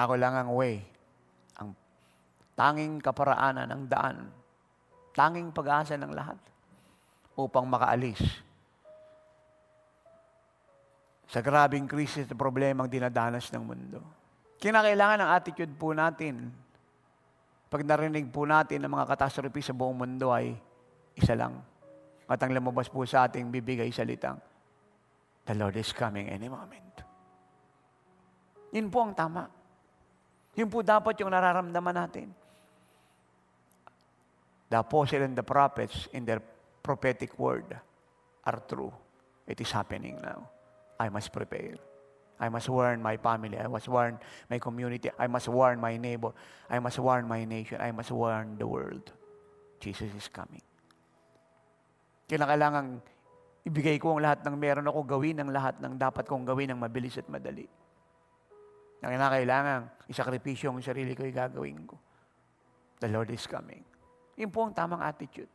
Ako lang ang way, ang tanging kaparaanan, ang daan, tanging pag-asa ng lahat upang makaalis sa grabing krisis at problemang dinadanas ng mundo. Kinakailangan ang attitude po natin pag narinig po natin ang mga catastrophe sa buong mundo ay isa lang. At ang lumabas po sa ating bibig ay salitang, "The Lord is coming any moment." Yun po ang tama. Yun po dapat yung nararamdaman natin. The apostle and the prophets in their prophetic word are true. It is happening now. I must prepare. I must warn my family. I must warn my community. I must warn my neighbor. I must warn my nation. I must warn the world. Jesus is coming. Kailangan ibigay ko ang lahat ng meron ako, gawin ang lahat ng dapat kong gawin ng mabilis at madali. Kailangan isakripisyo ang sarili ko, gagawin ko. The Lord is coming. Yun po ang tamang attitude.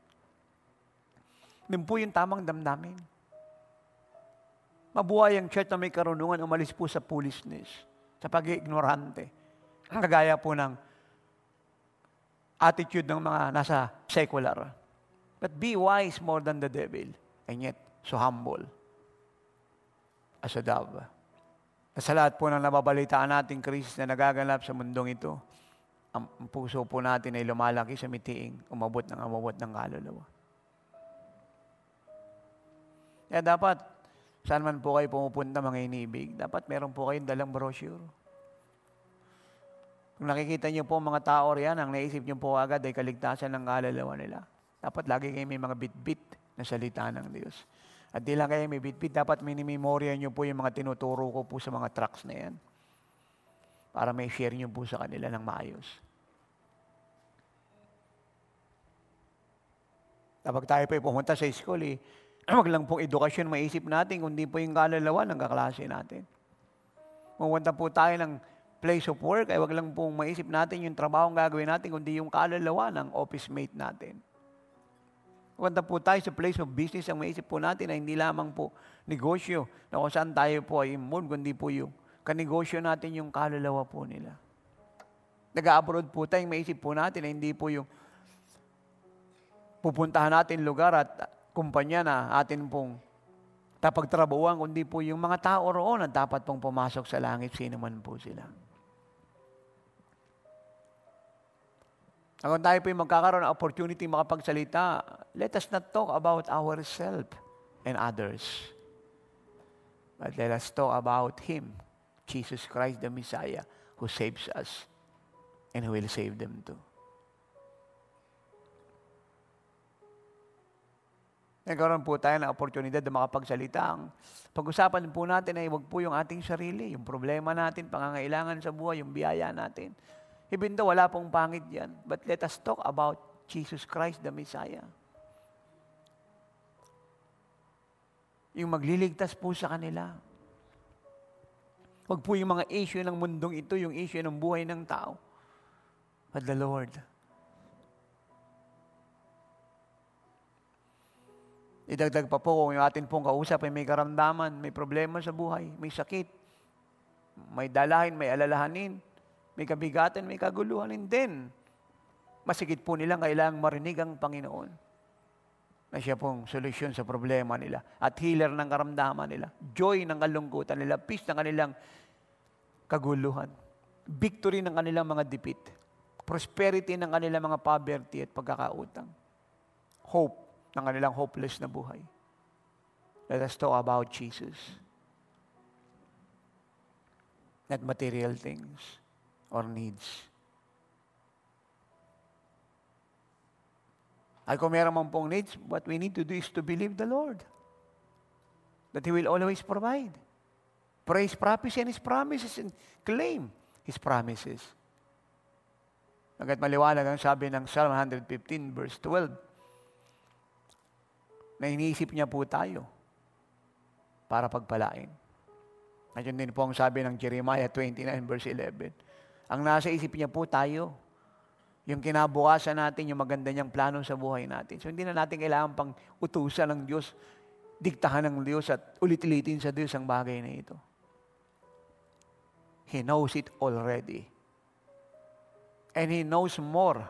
Yun po yung tamang damdamin. Mabuhay ang church na may karunungan, umalis po sa foolishness, sa pag-ignorante. Kagaya po ng attitude ng mga nasa secular. But be wise more than the devil, and yet so humble as a dove. Sa lahat po ng nababalitaan nating krisis na nagaganap sa mundong ito, ang puso po natin ay lumalaki sa mitiing, umabot ng kaluluwa. Kaya dapat, saan man po kayo pumupunta mga inibig, dapat meron po kayong dalang brochure. Kung nakikita niyo po mga tao riyan, ang naisip niyo po agad ay kaligtasan ng kaluluwa nila. Dapat lagi kayo may mga bit-bit na salita ng Diyos. At di lang kayo may bit-bit, dapat minimemorya niyo po yung mga tinuturo ko po sa mga tracts na yan. Para may share niyo po sa kanila ng maayos. Kapag tayo po pumunta sa school, wag lang pong edukasyon maisip natin, kundi po yung kaluluwa ng kaklase natin. Pumunta po tayo ng place of work, ay wag lang pong maisip natin yung trabaho ang gagawin natin, kundi yung kaluluwa ng office mate natin. Pumunta po tayo sa place of business, ang maisip po natin ay hindi lamang po negosyo, na kung saan tayo po ay involved, kundi po yung kanegosyo natin yung kaluluwa po nila. Nag-abroad po tayo, maisip po natin ay hindi po yung pupuntahan natin lugar at kumpanya na atin pong tapagtrabuhan, kundi po yung mga tao roon na dapat pong pumasok sa langit, sino man po sila. Kung tayo po yung magkakaroon ng opportunity makapagsalita, let us not talk about ourselves and others. But let us talk about Him, Jesus Christ the Messiah, who saves us and who will save them too. Nagkaroon po tayo ng oportunidad na makapagsalita. Ang pag-usapan po natin ay wag po yung ating sarili, yung problema natin, pangangailangan sa buhay, yung biyaya natin. Even though wala pong pangit yan, but let us talk about Jesus Christ the Messiah. Yung magliligtas po sa kanila. Wag po yung mga issue ng mundong ito, yung issue ng buhay ng tao. But the Lord. Idagdag pa po kung yung atin pong kausap ay may karamdaman, may problema sa buhay, may sakit, may dalahin, may alalahanin, may kabigatan, may kaguluhan, and then, masigit po nilang kailangang marinig ang Panginoon na siya pong solusyon sa problema nila at healer ng karamdaman nila, joy ng kalungkutan nila, peace ng kanilang kaguluhan, victory ng kanilang mga dipit, prosperity ng kanilang mga poverty at pagkakautang, hope ng kanilang hopeless na buhay. Let us talk about Jesus. Not material things or needs. Ay kung meron man pong needs, what we need to do is to believe the Lord. That He will always provide. Praise prophecy and His promises and claim His promises. Hanggat maliwanag ang sabi ng Psalm 115 verse 12, na iniisip niya po tayo para pagpalain. At yun din po ang sabi ng Jeremiah 29 verse 11. Ang nasa isip niya po tayo, yung kinabukasan natin, yung maganda niyang plano sa buhay natin. So hindi na natin kailangan pang utusan ng Diyos, diktahan ng Diyos at ulit-ulitin sa Diyos ang bagay na ito. He knows it already. And He knows more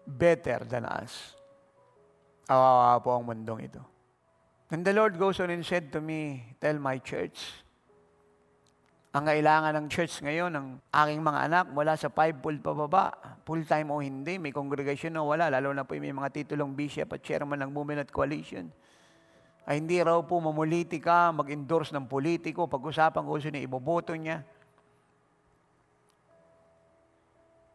better than us. Kawawa po ang mundong ito. And the Lord goes on and said to me, tell my church, ang kailangan ng church ngayon, ng aking mga anak, mula sa 5 pababa, full-time o hindi, may congregation o wala, lalo na po may mga titulong bishop at chairman ng Movement at Coalition, ay hindi raw po mamulitika, mag-endorse ng politiko, pag-usapan kung sino iboboto niya.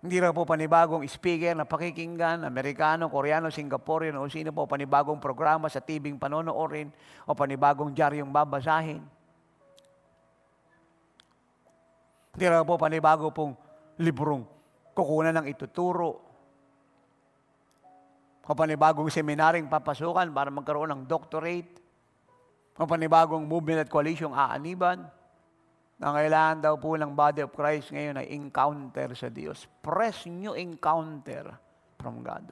Hindi raw po panibagong speaker na pakikinggan, Amerikano, Koreano, Singaporean, o sino po, panibagong programa sa TV panonoorin, o panibagong diaryong babasahin. Hindi raw po panibago pong librong kukunan ng ituturo, o panibagong seminaring papasukan para magkaroon ng doctorate, o panibagong movement at coalition aaniban. Ang kailangan daw po ng body of Christ ngayon ay encounter sa Diyos. Fresh new encounter from God.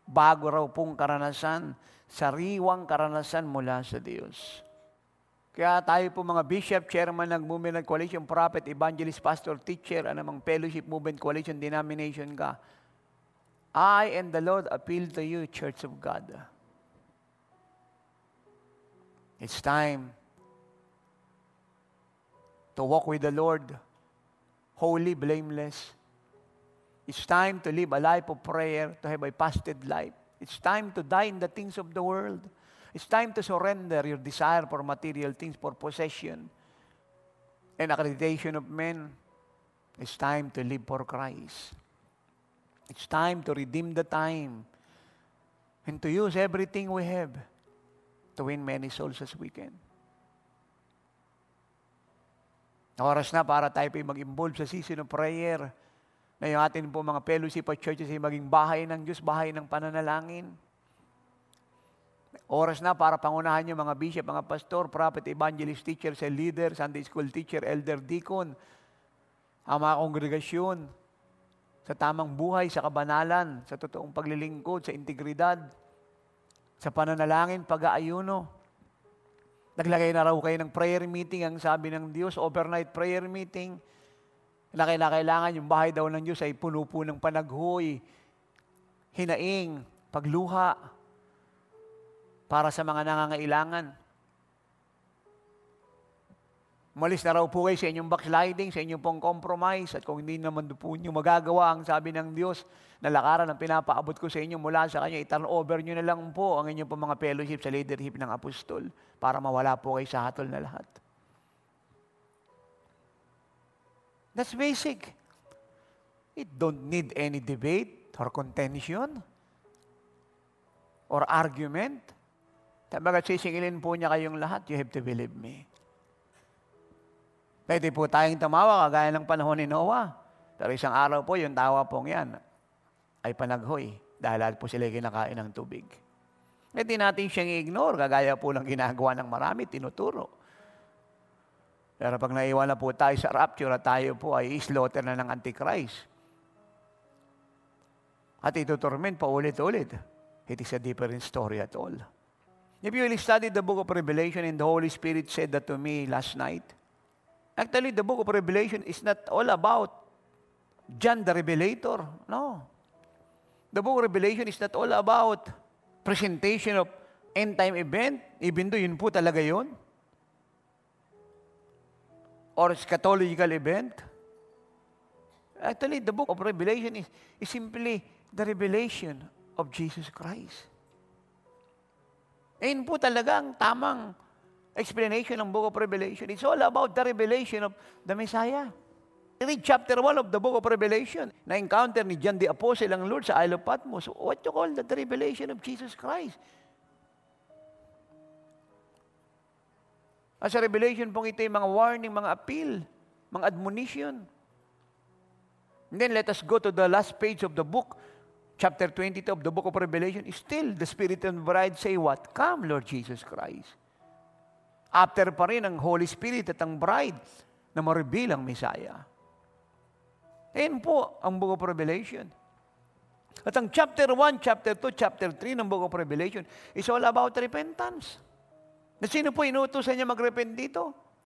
Bago raw pong karanasan, sariwang karanasan mula sa Diyos. Kaya tayo po mga bishop, chairman ng Movement and Coalition, prophet, evangelist, pastor, teacher, anumang fellowship, movement, coalition, denomination ka, I and the Lord appeal to you, Church of God. It's time to walk with the Lord, holy, blameless. It's time to live a life of prayer, to have a fasted life. It's time to die in the things of the world. It's time to surrender your desire for material things, for possession and accreditation of men. It's time to live for Christ. It's time to redeem the time and to use everything we have to win many souls as we can. Oras na para tayo po mag-involve sa season of prayer na yung atin po mga fellowship at churches ay maging bahay ng Diyos, bahay ng pananalangin. Oras na para pangunahan niyo mga bishop, mga pastor, prophet, evangelist, teacher, cell leader, Sunday school teacher, elder, deacon, ang mga kongregasyon, sa tamang buhay, sa kabanalan, sa totoong paglilingkod, sa integridad, sa pananalangin, pag-aayuno. Naglagay na raw kayo ng prayer meeting, ang sabi ng Diyos, overnight prayer meeting, na kailangan yung bahay daw ng Diyos ay puno po ng panaghoy, hinaing, pagluha, para sa mga nangangailangan. Umalis na raw po kayo sa inyong backsliding, sa inyong pong compromise, at kung hindi naman po nyo magagawa ang sabi ng Diyos na lakaran ang pinapaabot ko sa inyo mula sa Kanya, i-turn over nyo na lang po ang inyong pong mga fellowship sa leadership ng apostol para mawala po kayo sa hatol na lahat. That's basic. It don't need any debate or contention or argument. Sabagat sisingilin po niya kayong lahat, you have to believe me. Pwede po tayong tumawa kagaya ng panahon ni Noah. Pero isang araw po, yung tawa pong yan ay panaghoy dahil po sila kinakain ng tubig. Hindi natin siyang i-ignore, kagaya po ng ginagawa ng marami, tinuturo. Pero pag naiwan na po tayo sa rapture at tayo po ay slaughter na ng Antichrist at itutorment pa ulit-ulit, it is a different story at all. If you will study the book of Revelation, and the Holy Spirit said that to me last night, actually, the book of Revelation is not all about John the Revelator. No. The book of Revelation is not all about presentation of end-time event, even though yun po talaga yun. Or eschatological event. Actually, the book of Revelation is simply the revelation of Jesus Christ. Ayun po talaga ang tamang explanation ng book of Revelation. It's all about the revelation of the Messiah. Read chapter 1 of the book of Revelation. Na-encounter ni John the Apostle ang Lord sa Isle of Patmos. What you call that? The revelation of Jesus Christ. As a revelation pong ito yung mga warning, mga appeal, mga admonition. And then let us go to the last page of the book. Chapter 22 of the book of Revelation, still the Spirit and bride say what? Come, Lord Jesus Christ. After pa rin ang Holy Spirit at ang bride na ma-reveal ang Messiah. Ayan po ang book of Revelation. At ang chapter 1, chapter 2, chapter 3 ng book of Revelation is all about repentance. Na sino po inuutosan niya mag-repent dito?